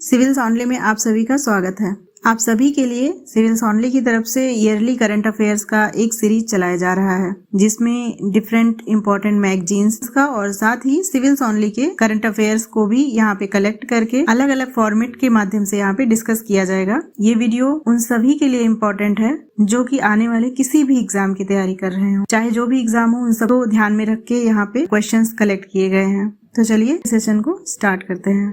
Civils only में आप सभी का स्वागत है। आप सभी के लिए सिविल्स ऑनली की तरफ से ईयरली करंट अफेयर्स का एक सीरीज चलाया जा रहा है, जिसमें डिफरेंट इंपॉर्टेंट मैगजीन्स का और साथ ही सिविल्स ऑनली के करंट अफेयर्स को भी यहाँ पे कलेक्ट करके अलग अलग फॉर्मेट के माध्यम से यहाँ पे डिस्कस किया जाएगा। ये वीडियो उन सभी के लिए इम्पोर्टेंट है जो कि आने वाले किसी भी एग्जाम की तैयारी कर रहे हो, चाहे जो भी एग्जाम हो, उन सबको ध्यान में रख के यहाँ पे क्वेश्चंस कलेक्ट किए गए हैं। तो चलिए सेशन को स्टार्ट करते हैं।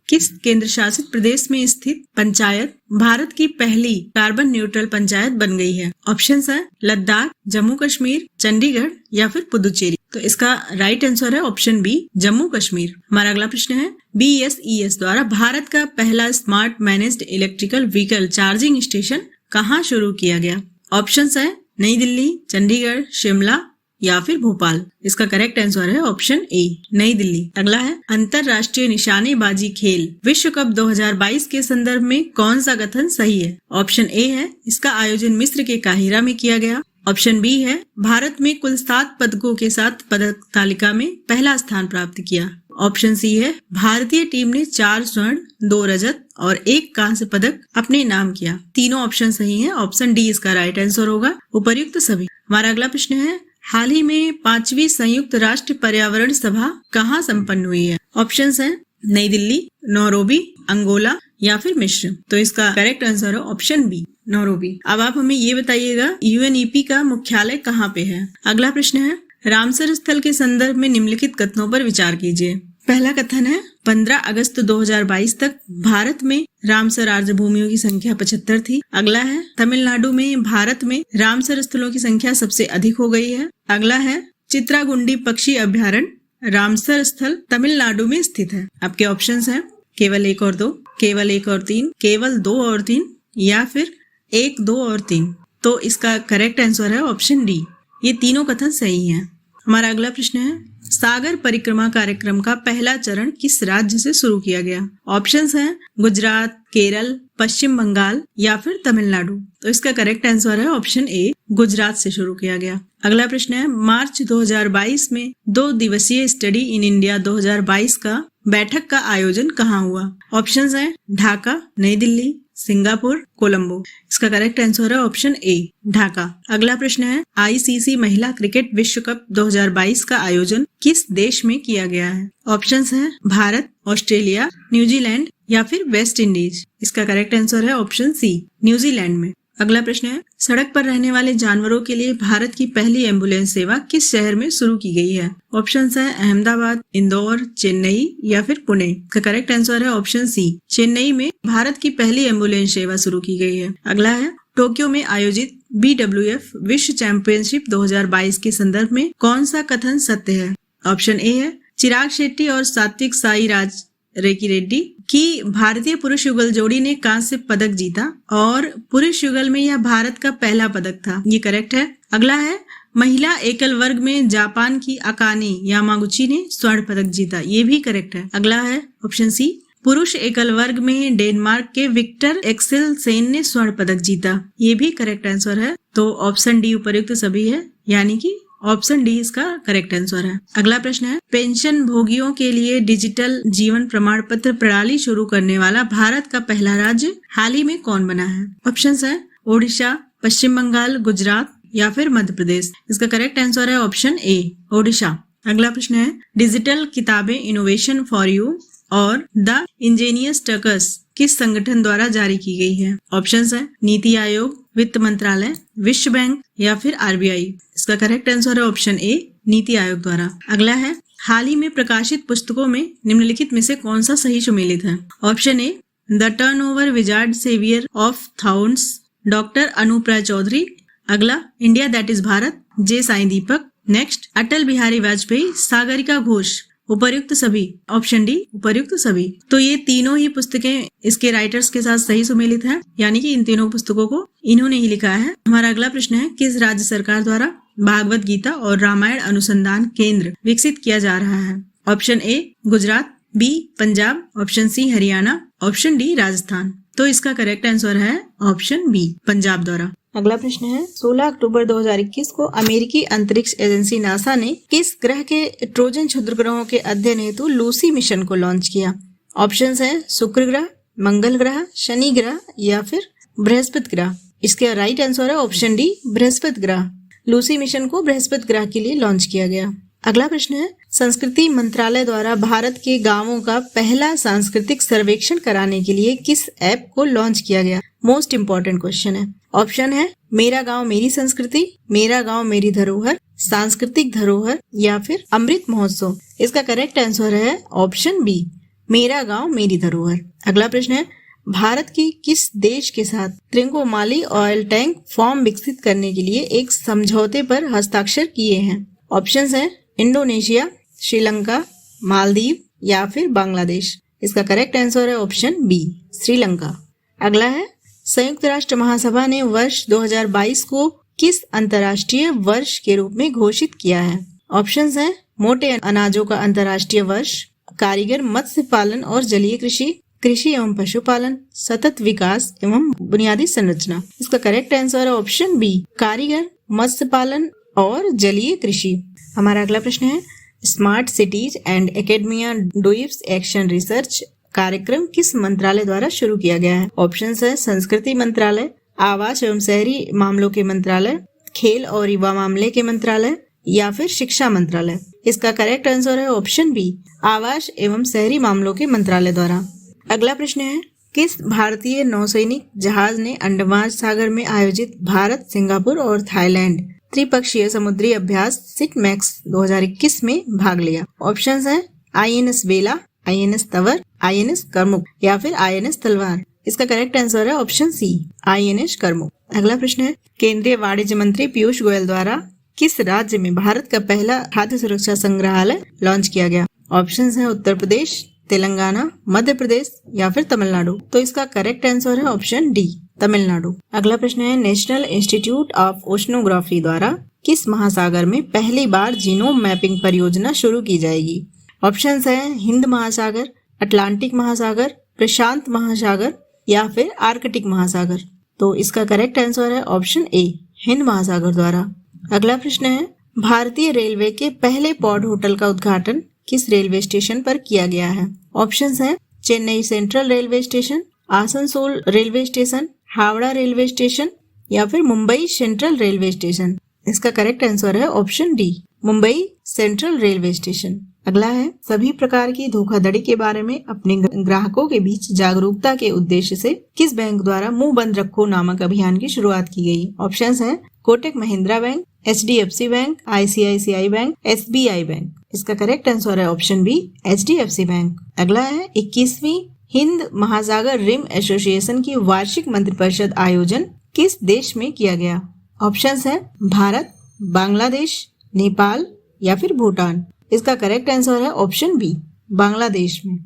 किस केंद्र शासित प्रदेश में स्थित पंचायत भारत की पहली कार्बन न्यूट्रल पंचायत बन गई है? ऑप्शंस है लद्दाख, जम्मू कश्मीर, चंडीगढ़ या फिर पुदुचेरी। तो इसका राइट आंसर है ऑप्शन बी, जम्मू कश्मीर। हमारा अगला प्रश्न है BSES द्वारा भारत का पहला smart managed electrical vehicle charging station कहाँ शुरू किया गया? ऑप्शंस है नई दिल्ली, चंडीगढ़, शिमला या फिर भोपाल। इसका करेक्ट आंसर है ऑप्शन ए, नई दिल्ली। अगला है अंतरराष्ट्रीय निशानेबाजी खेल विश्व कप 2022 के संदर्भ में कौन सा कथन सही है? ऑप्शन ए है इसका आयोजन मिस्र के काहिरा में किया गया। ऑप्शन बी है भारत में कुल 7 पदकों के साथ पदक तालिका में पहला स्थान प्राप्त किया। ऑप्शन सी है भारतीय टीम ने 4 स्वर्ण, 2 रजत और 1 कांस्य पदक अपने नाम किया। तीनों ऑप्शन सही हैं। ऑप्शन डी इसका राइट आंसर होगा, उपर्युक्त सभी। हमारा अगला प्रश्न है हाल ही में 5वीं संयुक्त राष्ट्र पर्यावरण सभा कहाँ संपन्न हुई है? ऑप्शंस हैं नई दिल्ली, नैरोबी, अंगोला या फिर मिस्र। तो इसका करेक्ट आंसर है ऑप्शन बी, नैरोबी। अब आप हमें ये बताइएगा UNEP का मुख्यालय कहाँ पे है? अगला प्रश्न है रामसर स्थल के संदर्भ में निम्नलिखित कथनों पर विचार कीजिए। पहला कथन है 15 अगस्त 2022 तक भारत में रामसर आर्द्र भूमियों की संख्या 75 थी। अगला है तमिलनाडु में भारत में रामसर स्थलों की संख्या सबसे अधिक हो गई है। अगला है चित्रागुंडी पक्षी अभ्यारण्य रामसर स्थल तमिलनाडु में स्थित है। आपके ऑप्शंस हैं केवल 1 और 2, केवल 1 और 3, केवल 2 और 3 या फिर 1, 2 और 3। तो इसका करेक्ट आंसर है ऑप्शन डी, ये तीनों कथन सही हैं। हमारा अगला प्रश्न है सागर परिक्रमा कार्यक्रम का पहला चरण किस राज्य से शुरू किया गया? ऑप्शंस हैं गुजरात, केरल, पश्चिम बंगाल या फिर तमिलनाडु। तो इसका करेक्ट आंसर है ऑप्शन ए, गुजरात से शुरू किया गया। अगला प्रश्न है मार्च 2022 में 2 दिवसीय स्टडी इन इंडिया 2022 का बैठक का आयोजन कहाँ हुआ? ऑप्शंस हैं ढाका, नई दिल्ली, सिंगापुर, कोलंबो। इसका करेक्ट आंसर है ऑप्शन ए, ढाका। अगला प्रश्न है ICC महिला क्रिकेट विश्व कप 2022 का आयोजन किस देश में किया गया है? ऑप्शंस हैं भारत, ऑस्ट्रेलिया, न्यूजीलैंड या फिर वेस्ट इंडीज। इसका करेक्ट आंसर है ऑप्शन सी, न्यूजीलैंड में। अगला प्रश्न है सड़क पर रहने वाले जानवरों के लिए भारत की पहली एम्बुलेंस सेवा किस शहर में शुरू की गई है? ऑप्शंस है अहमदाबाद, इंदौर, चेन्नई या फिर पुणे। इसका करेक्ट आंसर है ऑप्शन सी, चेन्नई में भारत की पहली एम्बुलेंस सेवा शुरू की गई है। अगला है टोक्यो में आयोजित BWF विश्व चैंपियनशिप 2022 के संदर्भ में कौन सा कथन सत्य है? ऑप्शन ए है चिराग शेट्टी और सात्विक साईराज रेकी रेड्डी की भारतीय पुरुष युगल जोड़ी ने कांस्य पदक जीता और पुरुष युगल में यह भारत का पहला पदक था। ये करेक्ट है। अगला है महिला एकल वर्ग में जापान की अकाने यामागुची ने स्वर्ण पदक जीता। ये भी करेक्ट है। अगला है ऑप्शन सी पुरुष एकल वर्ग में डेनमार्क के विक्टर एक्सेल सेन ने स्वर्ण पदक जीता। ये भी करेक्ट आंसर है। तो ऑप्शन डी उपर्युक्त सभी है, यानी कि ऑप्शन डी इसका करेक्ट आंसर है। अगला प्रश्न है पेंशन भोगियों के लिए डिजिटल जीवन प्रमाण पत्र प्रणाली शुरू करने वाला भारत का पहला राज्य हाल ही में कौन बना है? ऑप्शंस है ओडिशा, पश्चिम बंगाल, गुजरात या फिर मध्य प्रदेश। इसका करेक्ट आंसर है ऑप्शन ए, ओडिशा। अगला प्रश्न है डिजिटल किताबें इनोवेशन फॉर यू और द इंजीनियर्स टर्कस किस संगठन द्वारा जारी की गई है? ऑप्शंस है नीति आयोग, वित्त मंत्रालय, विश्व बैंक या फिर RBI। इसका करेक्ट आंसर है ऑप्शन ए, नीति आयोग द्वारा। अगला है हाल ही में प्रकाशित पुस्तकों में निम्नलिखित में से कौन सा सही सुमेलित है? Option A the turnover wizard saviour of thousands, doctor Anup Rai Chowdhury. अगला India that is Bharat, J Sai Deepak. Next Atal Bihari Vajpayee, Sagarika Ghosh. उपर्युक्त सभी, ऑप्शन डी उपर्युक्त सभी। तो ये तीनों ही पुस्तकें इसके राइटर्स के साथ सही सुमेलित हैं, यानी कि इन तीनों पुस्तकों को इन्होंने ही लिखा है। हमारा अगला प्रश्न है किस राज्य सरकार द्वारा भागवत गीता और रामायण अनुसंधान केंद्र विकसित किया जा रहा है? Option A Gujarat, B Punjab, option C Haryana, option D Rajasthan. तो इसका करेक्ट आंसर है ऑप्शन बी, पंजाब द्वारा। अगला प्रश्न है 16 अक्टूबर 2021 को अमेरिकी अंतरिक्ष एजेंसी नासा ने किस ग्रह के ट्रोजन क्षुद्र ग्रहों के अध्ययन हेतु लूसी मिशन को लॉन्च किया? ऑप्शंस हैं शुक्र ग्रह, मंगल ग्रह, शनि ग्रह या फिर बृहस्पति ग्रह। इसका राइट आंसर है ऑप्शन डी, बृहस्पति ग्रह। लूसी मिशन को बृहस्पति ग्रह के लिए लॉन्च किया गया। अगला प्रश्न है, संस्कृति मंत्रालय द्वारा भारत के गांवों का पहला सांस्कृतिक सर्वेक्षण कराने के लिए किस ऐप को लॉन्च किया गया? मोस्ट इंपॉर्टेंट क्वेश्चन है। ऑप्शन है मेरा गांव मेरी संस्कृति, मेरा गांव मेरी धरोहर, सांस्कृतिक धरोहर या फिर अमृत महोत्सव। इसका करेक्ट आंसर है ऑप्शन बी, मेरा गांव मेरी धरोहर। अगला प्रश्न है, भारत की किस देश के साथ त्रिंकोमाली ऑयल टैंक फॉर्म विकसित करने के लिए एक समझौते पर हस्ताक्षर किए हैं? ऑप्शंस हैं इंडोनेशिया, श्रीलंका, मालदीव या फिर बांग्लादेश। इसका करेक्ट आंसर है ऑप्शन बी, श्रीलंका। अगला है, संयुक्त राष्ट्र महासभा ने वर्ष 2022 को किस अंतर्राष्ट्रीय वर्ष के रूप में घोषित किया है? ऑप्शंस हैं मोटे अनाजों का अंतर्राष्ट्रीय वर्ष, कारीगर मत्स्य पालन और जलीय कृषि, कृषि एवं पशुपालन, सतत विकास एवं बुनियादी संरचना। इसका करेक्ट आंसर है ऑप्शन बी, कारीगर मत्स्य पालन और जलीय कृषि। हमारा अगला प्रश्न है, स्मार्ट सिटीज एंड एकेडमिया डूइप्स एक्शन रिसर्च कार्यक्रम किस मंत्रालय द्वारा शुरू किया गया है? ऑप्शंस है संस्कृति मंत्रालय, आवास एवं शहरी मामलों के मंत्रालय, खेल और युवा मामले के मंत्रालय या फिर शिक्षा मंत्रालय। इसका करेक्ट आंसर है ऑप्शन बी, आवास एवं शहरी मामलों के मंत्रालय द्वारा। अगला प्रश्न है, किस भारतीय नौसैनिक जहाज ने अंडमान सागर में आयोजित भारत, सिंगापुर और थाईलैंड त्रिपक्षीय समुद्री अभ्यास सिटमैक्स 2021 में भाग लिया? ऑप्शंस हैं INS वेला, INS तवर, INS करमुक या फिर INS तलवार। इसका करेक्ट आंसर है ऑप्शन सी, INS करमुक। अगला प्रश्न है, केंद्रीय वाणिज्य मंत्री पीयूष गोयल द्वारा किस राज्य में भारत का पहला खाद्य सुरक्षा संग्रहालय लॉन्च किया गया? ऑप्शंस हैं उत्तर प्रदेश, तेलंगाना, मध्य प्रदेश या फिर तमिलनाडु। तो इसका करेक्ट आंसर है ऑप्शन डी, तमिलनाडु। अगला प्रश्न है, नेशनल इंस्टीट्यूट ऑफ ओशनोग्राफी द्वारा किस महासागर में पहली बार जीनोम मैपिंग परियोजना शुरू की जाएगी? ऑप्शंस हैं हिंद महासागर, अटलांटिक महासागर, प्रशांत महासागर या फिर आर्कटिक महासागर। तो इसका करेक्ट आंसर है ऑप्शन ए, हिंद महासागर द्वारा। अगला प्रश्न है, भारतीय रेलवे के पहले पॉड होटल का उद्घाटन किस रेलवे स्टेशन पर किया गया है? ऑप्शंस हैं Chennai central railway station, Asansol railway station, Howrah railway station या फिर मुंबई सेंट्रल रेलवे स्टेशन। इसका करेक्ट आंसर है option D, Mumbai central railway station. अगला है, सभी प्रकार की धोखाधड़ी के बारे में अपने ग्राहकों के बीच जागरूकता के उद्देश्य से किस बैंक द्वारा मुंह बंद रखो नामक अभियान की शुरुआत की गई? ऑप्शंस हैं Kotak Mahindra bank, HDFC bank, ICICI bank, SBI bank. इसका करेक्ट आंसर है ऑप्शन बी, HDFC बैंक। अगला है, 21वीं हिंद महासागर रिम एसोसिएशन की वार्षिक मंत्रिपरिषद आयोजन किस देश में किया गया? ऑप्शंस है भारत, बांग्लादेश, नेपाल या फिर भूटान। इसका करेक्ट आंसर है ऑप्शन बी, बांग्लादेश में।